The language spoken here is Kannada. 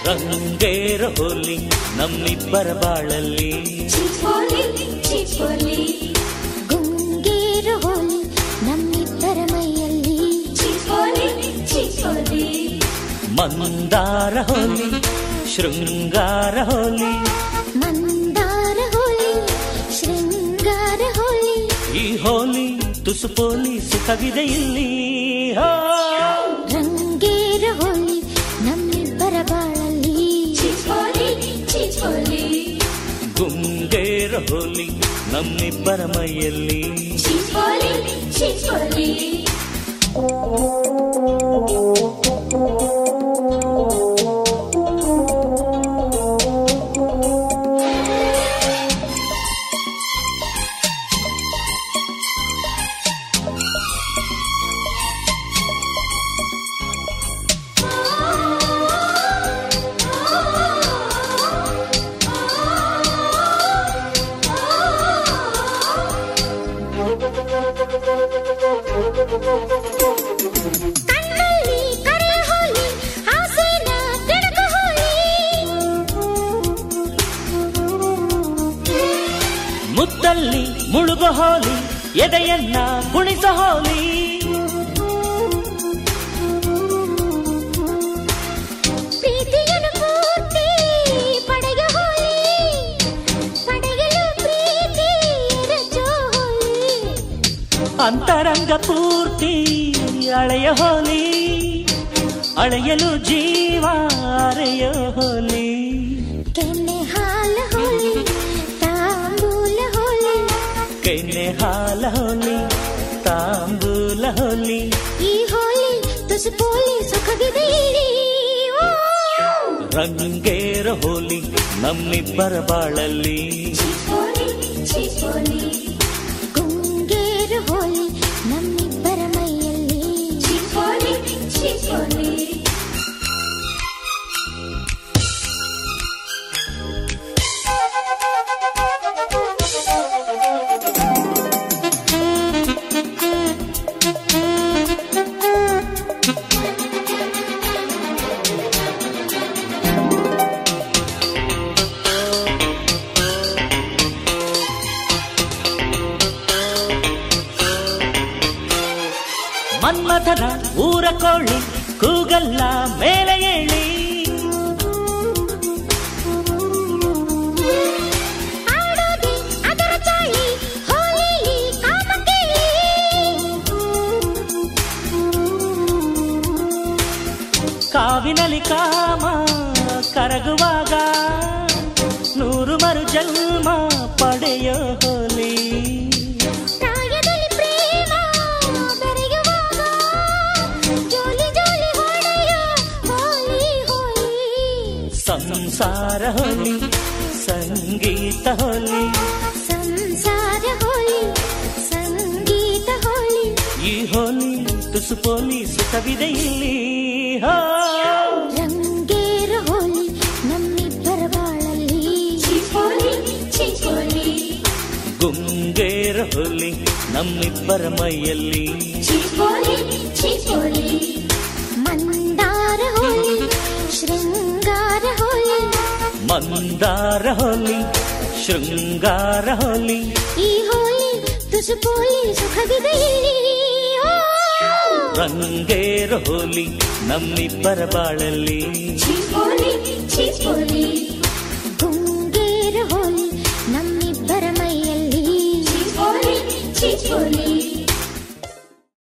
ರಂಗೇರ ಹೋಲಿ ನಮ್ಮಿಬ್ಬರ ಬಾಳಲ್ಲಿ ಗುಂಗೇರ ಹೋಲಿ ನಮ್ಮಿಬ್ಬರ ಮೈಯಲ್ಲಿ ಮಂದಾರ ಹೋಲಿ ಶೃಂಗಾರ ಹೋಲಿ ಮಂದಾರ ಹೋಲಿ ಶೃಂಗಾರ ಹೋಲಿ ಈ ಹೋಲಿ ತುಸು ಪೋಲಿ ಸುಖವಿದೆ ಇಲ್ಲಿ ರಂಗೇರ ಹೋಲಿ ನಮ್ಮಿಬ್ಬರ ಬಾಳಲ್ಲಿ ಗುಂಗೇರ ಹೋಲಿ ನಮ್ಮಿಬ್ಬರ ಮೈಯಲ್ಲಿ ಕಣ್ಣಲ್ಲಿ ಕರೆ ಹೋಲಿ ಆಸೆನ ಕೆಡಕ ಹೋಲಿ ಮುತ್ತಲ್ಲಿ ಮುಳುಗು ಹೋಲಿ ಎದೆಯನ್ನ ಕುಣಿಸ ಹೋಲಿ ಪ್ರೀತಿಯನ್ನು ಪೂರ್ತಿ ಪಡೆಯ ಹೋಲಿ ಪಡೆಯಲು ಪ್ರೀತಿ ರಜೋ ಹೋಲಿ ಅಂತರಂಗ ಪೂರ್ತಿ ಅಳೆಯ ಹೋಲಿ ಅಳೆಯಲು ಜೀವ ಅರೆಯ ಹೋಲಿ ಕೆನ್ನೆ ಹಾಲ ಹೋಲಿ ತಾಂಬೂಲ ಹೋಲಿ ಕೆನ್ನೆ ಹಾಲ ಹೋಲಿ ತಾಂಬೂಲ ಹೋಲಿ ಈ ಹೋಲಿ ತುಸು ಪೋಲಿ ಸುಖವಿದೆ ಇಲ್ಲಿ. ರಂಗೇರ ಹೋಲಿ ನಮ್ಮಿಬ್ಬರ ಬಾಳಲ್ಲಿ ಗುಂಗೇರ ಹೋಲಿ ನಮ್ಮಿಬ್ಬರ ಮೈಯಲ್ಲಿ ಮನ್ಮಥನ ಊರ ಕೋಳಿ ಕೂಗಲ್ಲ ಮೇಲೆ ಏಳಿ ಆಡೋದೆ ಅದರ ಚಾಳಿ ಹೋಲಿಲಿ ಕಾಮಕೇಳಿ ಕಾವಿನಲ್ಲಿ ಕಾಮ ಕರಗುವಾಗ ನೂರು ಮರು ಜನ್ಮ ಪಡೆಯ ಹೋಲಿ ಪ್ರಾಯದಲ್ಲಿ ಪ್ರೇಮ ಬೆರೆಯುವಾಗ ಜೋಲಿ ಜೋಲಿ ಹೊಡೆಯೋ ಹೋಲಿ ಹೋಲಿ ಸಂಸಾರ ಹೋಲಿ ಸಂಗೀತ ಹೋಲಿ ಸಂಸಾರ ಹೋಲಿ ಸಂಗೀತ ಹೋಲಿ ಈ ಹೋಲಿ ತುಸು ಪೋಲಿ ಸುಖವಿದೆ ಇಲ್ಲಿ ರಂಗೇರ ಹೋಲಿ ನಮ್ಮಿಬ್ಬರ ಬಾಳಲ್ಲಿ ಗುಂಗೇರ ಹೋಲಿ ನಮ್ಮಿಬ್ಬರ ಮೈಯಲ್ಲಿ ಮಂದಾರ ಹೋಲಿ ಶೃಂಗಾರ ಹೋಲಿ ಮಂದಾರ ಹೋಲಿ ಶೃಂಗಾರ ಹೋಲಿ ಈ ಹೋಲಿ ತುಸು ಪೋಲಿ ಸುಖವಿದೆ ಇಲ್ಲಿ. ರಂಗೇರ ಹೋಲಿ ನಮ್ಮಿಬ್ಬರ ಬಾಳಲ್ಲಿ ಗುಂಗೇರ ಹೋಲಿ ನಮ್ಮಿಬ್ಬರ ಮೈಯಲ್ಲಿ